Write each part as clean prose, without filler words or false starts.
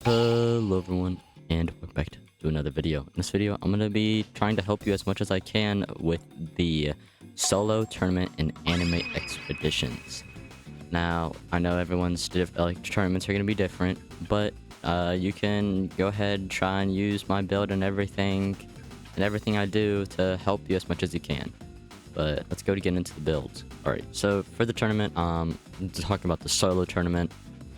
Hello everyone, and welcome back to another video. In this video, I'm going to be trying to help you as much as I can with the solo tournament and anime expeditions. Now, I know everyone's tournaments are going to be different, but you can go ahead and try and use my build and everything I do to help you as much as you can. But let's go to get into the builds. Alright, so for the tournament, talking about the solo tournament,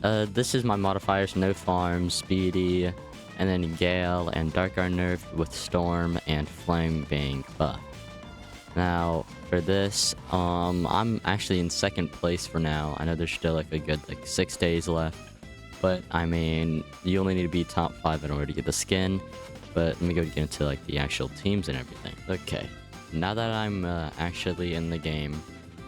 this is my modifiers: no farm, speedy, and then Gale and Dark are nerfed with Storm and Flame being buffed. Now, for this, I'm actually in second place for now. I know there's still a good 6 days left, but I mean, you only need to be top 5 in order to get the skin. But let me go get into the actual teams and everything. Okay, now that I'm actually in the game,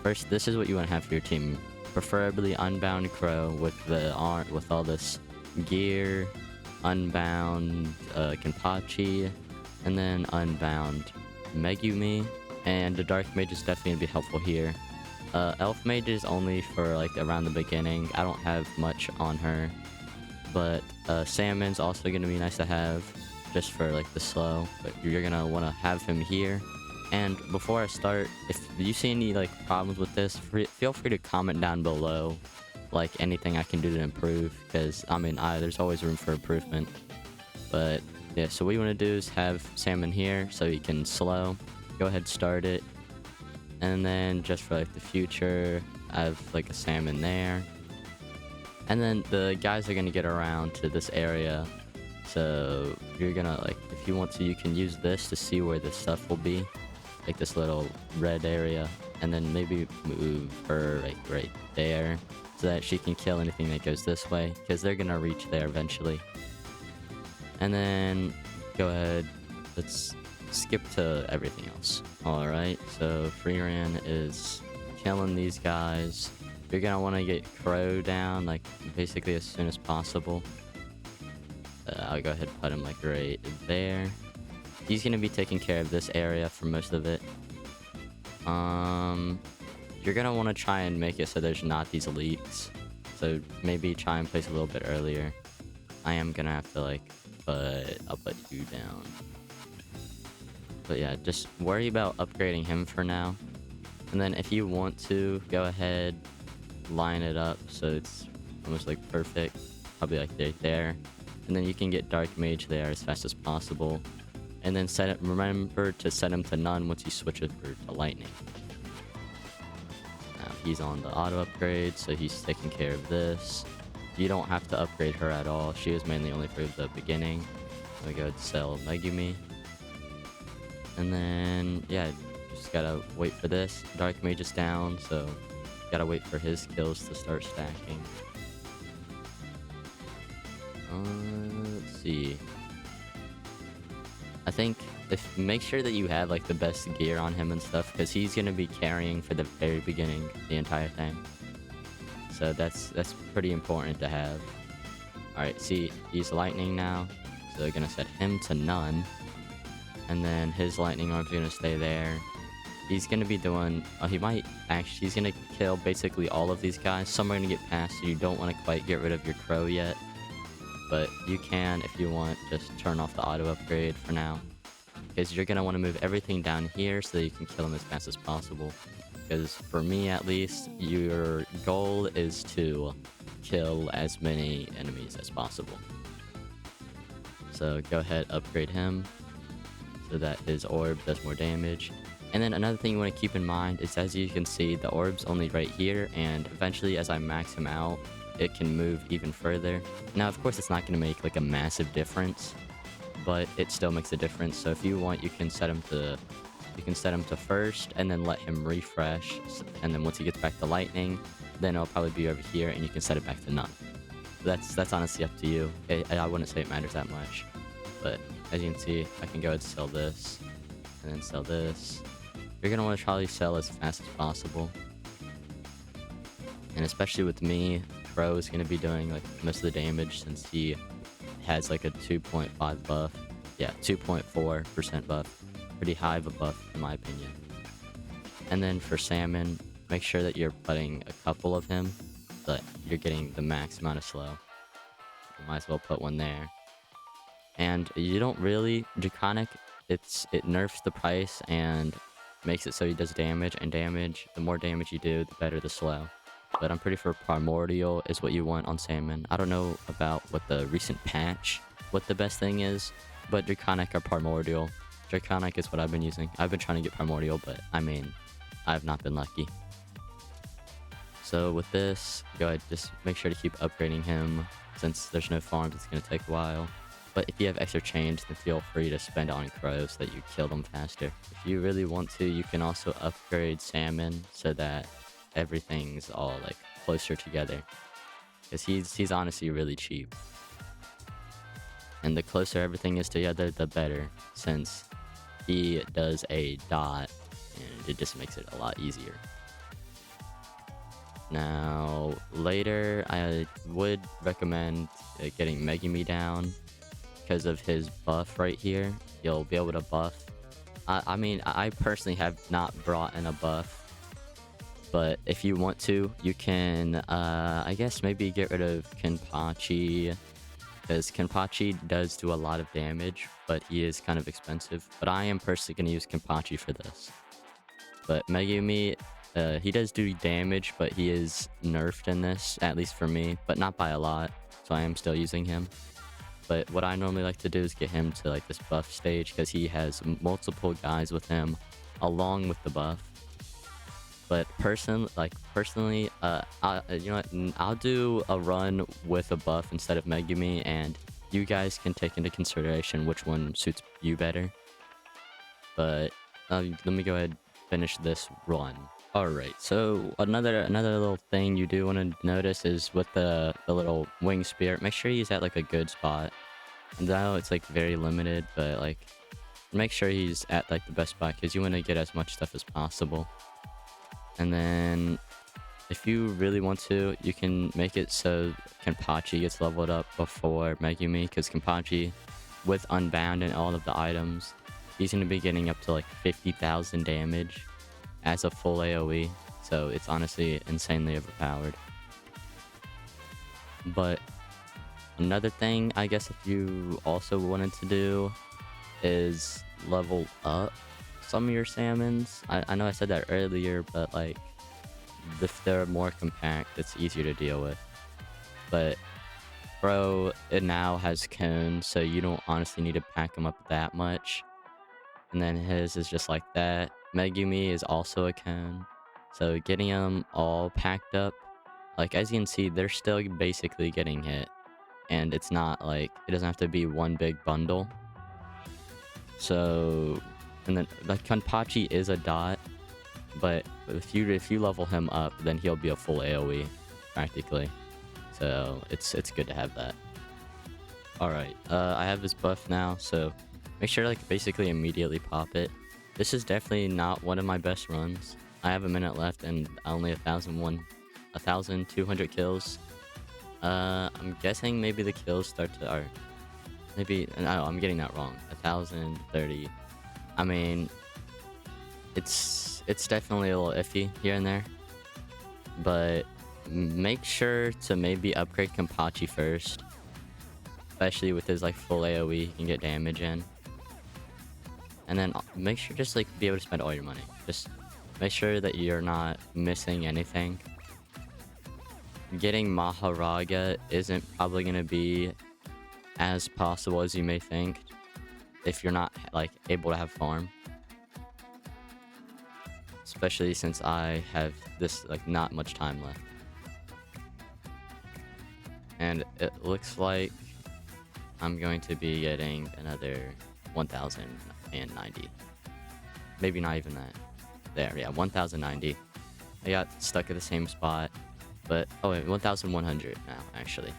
first, this is what you want to have for your team. Preferably Unbound Crow with with all this gear, Unbound Kenpachi, and then Unbound Megumi. And the Dark Mage is definitely gonna be helpful here. Elf Mage is only for around the beginning. I don't have much on her, but Salmon's also gonna be nice to have just for the slow. But you're gonna want to have him here. And before I start, if you see any problems with this, feel free to comment down below anything I can do to improve, because I mean there's always room for improvement. But yeah, so what you want to do is have Salmon here so you can slow. Go ahead, start it, and then just for the future, I have a Salmon there. And then the guys are gonna get around to this area, so you're gonna if you want to, you can use this to see where this stuff will be. This little red area, and then maybe move her right there so that she can kill anything that goes this way, because they're gonna reach there eventually. And then go ahead, let's skip to everything else. Alright, so Freeran is killing these guys. You're gonna want to get Crow down basically as soon as possible. I'll go ahead and put him right there. He's gonna be taking care of this area for most of it. You're gonna want to try and make it so there's not these leaks. So maybe try and place a little bit earlier. I am gonna have to I'll put you down. But yeah, just worry about upgrading him for now. And then if you want to, go ahead, line it up so it's almost perfect. Probably right there. And then you can get Dark Mage there as fast as possible. And then remember to set him to none once you switch over to lightning. Now he's on the auto upgrade, so he's taking care of this. You don't have to upgrade her at all. She was mainly only for the beginning. So we go to sell Megumi. And then, yeah, just gotta wait for this. Dark Mage is down, so gotta wait for his kills to start stacking. Let's see. I think make sure that you have the best gear on him and stuff, because he's gonna be carrying for the very beginning the entire thing. So that's pretty important to have. Alright, see, he's lightning now, so they're gonna set him to none. And then his lightning orb's gonna stay there. He's gonna be doing he's gonna kill basically all of these guys. Some are gonna get past, so you don't want to quite get rid of your Crow yet. But you can, if you want, just turn off the auto upgrade for now, because you're going to want to move everything down here so that you can kill them as fast as possible. Because for me at least, your goal is to kill as many enemies as possible. So go ahead, upgrade him so that his orb does more damage. And then another thing you want to keep in mind is, as you can see, the orb's only right here, and eventually as I max him out, it can move even further. Now, of course, it's not going to make a massive difference, but it still makes a difference. So if you want, you can set him to first, and then let him refresh. And then once he gets back to lightning, then it'll probably be over here, and you can set it back to none. That's honestly up to you. I wouldn't say it matters that much, but as you can see, I can go ahead and sell this, and then sell this. You're gonna want to probably sell as fast as possible, and especially with me, Crow is going to be doing most of the damage, since he has a 2.5 buff. Yeah, 2.4% buff. Pretty high of a buff in my opinion. And then for Salmon, make sure that you're putting a couple of him, but you're getting the max amount of slow. might as well put one there. And you don't really Draconic. It nerfs the price and makes it so he does damage, and damage. The more damage you do, the better the slow. But I'm pretty sure Primordial is what you want on Salmon. I don't know about what the recent patch, what the best thing is, but Draconic or Primordial. Draconic is what I've been using. I've been trying to get Primordial, but I mean, I've not been lucky. So with this, go ahead, just make sure to keep upgrading him. Since there's no farms, it's going to take a while. But if you have extra change, then feel free to spend it on Crow so that you kill them faster. If you really want to, you can also upgrade Salmon so that everything's all like closer together. Because he's honestly really cheap. And the closer everything is together, the better. Since he does a dot, and it just makes it a lot easier. Now, later, I would recommend getting Megumi down because of his buff right here. You'll be able to buff. I mean, I personally have not brought in a buff, but if you want to, you can, I guess maybe get rid of Kenpachi, because Kenpachi does do a lot of damage, but he is kind of expensive. But I am personally going to use Kenpachi for this. But Megumi, he does do damage, but he is nerfed in this, at least for me, but not by a lot, so I am still using him. But what I normally like to do is get him to like this buff stage, because he has multiple guys with him along with the buff. But personally, you know what, I'll do a run with a buff instead of Megumi, and you guys can take into consideration which one suits you better. But let me go ahead and finish this run. Alright, so another little thing you do want to notice is with the little wing spear, make sure he's at like a good spot. And I know it's like very limited, but like make sure he's at like the best spot, because you want to get as much stuff as possible. And then if you really want to, you can make it so Kenpachi gets leveled up before Megumi, because Kenpachi, with Unbound and all of the items, he's going to be getting up to like 50,000 damage as a full AoE, so it's honestly insanely overpowered. But another thing, I guess, if you also wanted to do is level up some of your salmons. I know I said that earlier, but like if they're more compact, it's easier to deal with. But Bro, it now has cones, so you don't honestly need to pack them up that much. And then his is just like that. Megumi is also a cone, so getting them all packed up, like as you can see, they're still basically getting hit, and it's not like it doesn't have to be one big bundle. So, and then like Kenpachi is a dot, but if you level him up, then he'll be a full AoE practically. So it's good to have that. All right, I have his buff now, so make sure to like basically immediately pop it. This is definitely not one of my best runs. I have a minute left and only 1,200 kills. I'm guessing maybe the kills start to, or maybe, no, I'm getting that wrong. 1,030. I mean, it's definitely a little iffy here and there, but make sure to maybe upgrade Kenpachi first, especially with his like full AoE, you can get damage in. And then make sure just like be able to spend all your money. Just make sure that you're not missing anything. Getting Maharaga isn't probably going to be as possible as you may think if you're not like able to have farm. Especially since I have this like not much time left. And it looks like I'm going to be getting another 1,090. Maybe not even that. There, yeah, 1,090. I got stuck at the same spot. But, oh wait, 1,100 now, actually.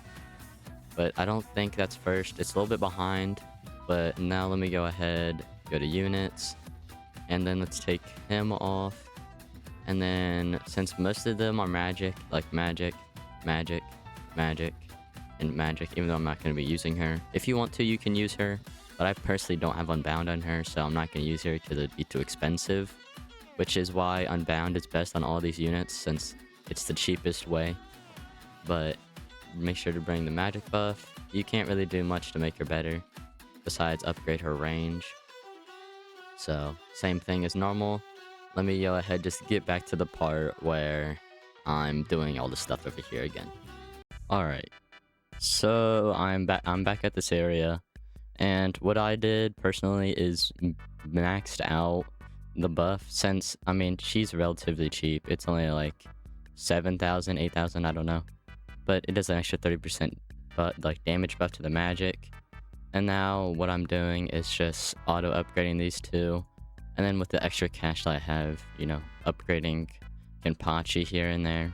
But I don't think that's first. It's a little bit behind. But now let me go ahead, go to units. And then let's take him off. And then, since most of them are magic, like magic, magic, magic, and magic, even though I'm not going to be using her. If you want to, you can use her. But I personally don't have Unbound on her, so I'm not going to use her because it'd be too expensive. Which is why Unbound is best on all these units, since it's the cheapest way. But make sure to bring the magic buff. You can't really do much to make her better, besides upgrade her range. So, same thing as normal. Let me go ahead, just get back to the part where I'm doing all the stuff over here again. Alright, so I'm back at this area, and what I did personally is maxed out the buff, since, I mean, she's relatively cheap. It's only like 7,000, 8,000, I don't know. But it does an extra 30% like damage buff to the magic. And now what I'm doing is just auto upgrading these two. And then with the extra cash that I have, you know, upgrading Kenpachi here and there.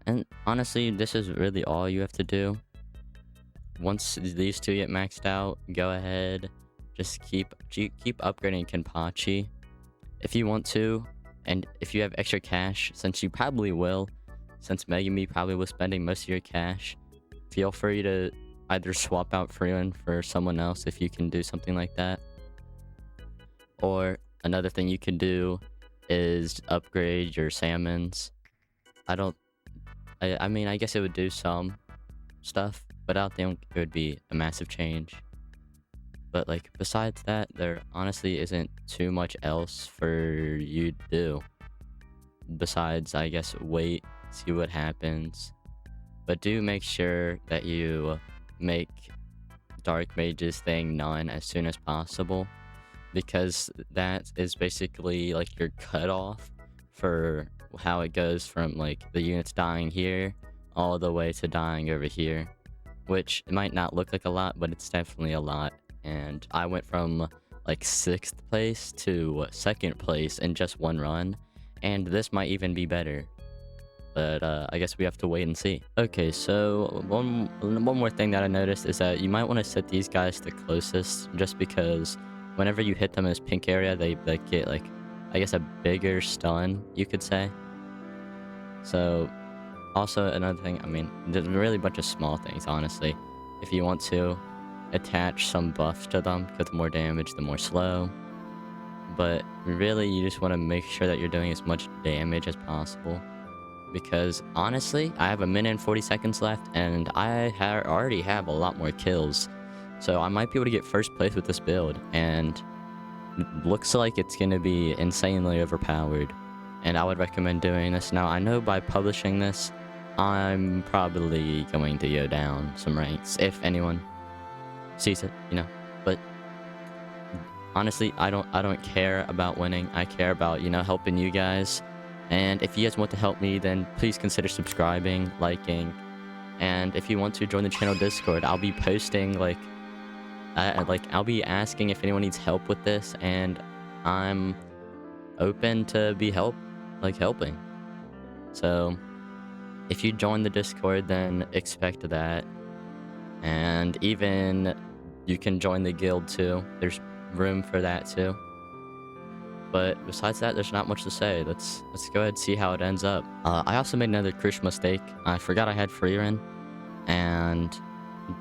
And honestly, this is really all you have to do. Once these two get maxed out, go ahead, just keep upgrading Kenpachi if you want to. And if you have extra cash, since you probably will, since Megumi probably was spending most of your cash, feel free to either swap out Frieren for someone else if you can do something like that. Or another thing you can do is upgrade your salmons. I mean, I guess it would do some stuff, but I don't think it would be a massive change. But like, besides that, there honestly isn't too much else for you to do. Besides, I guess, wait, see what happens. But do make sure that you make Dark Mage's thing none as soon as possible, because that is basically like your cutoff for how it goes from like the units dying here all the way to dying over here, which it might not look like a lot, but it's definitely a lot. And I went from like 6th place to 2nd place in just one run, and this might even be better. But I guess we have to wait and see. Okay, so one more thing that I noticed is that you might want to set these guys the closest, just because whenever you hit them in this pink area, they get like, I guess, a bigger stun, you could say. So also another thing, I mean, there's really a bunch of small things, honestly. If you want to attach some buffs to them, because the more damage, the more slow. But really, you just want to make sure that you're doing as much damage as possible. Because honestly, I have 1 minute and 40 seconds left, and I already have a lot more kills. So I might be able to get 1st place with this build, and it looks like it's going to be insanely overpowered. And I would recommend doing this. Now, I know by publishing this, I'm probably going to go down some ranks, if anyone sees it, you know. But honestly, I don't care about winning. I care about, you know, helping you guys. And if you guys want to help me, then please consider subscribing, liking, and if you want to join the channel Discord, I'll be posting I'll be asking if anyone needs help with this, and I'm open to be helping. So if you join the Discord, then expect that, and even you can join the guild too. There's room for that too. But besides that, there's not much to say. Let's go ahead and see how it ends up. I also made another crucial mistake. I forgot I had Frieren, and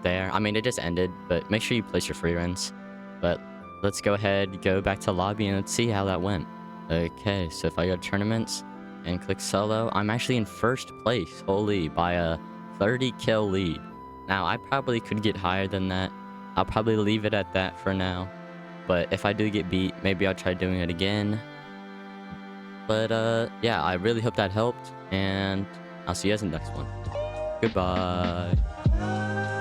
there, I mean, it just ended, but make sure you place your Frierens. But let's go ahead, go back to lobby, and let's see how that went. Okay, so if I go to tournaments and click solo, I'm actually in 1st place, holy, by a 30 kill lead. Now, I probably could get higher than that. I'll probably leave it at that for now. But if I do get beat, maybe I'll try doing it again. But yeah, I really hope that helped, and I'll see you guys in the next one. Goodbye.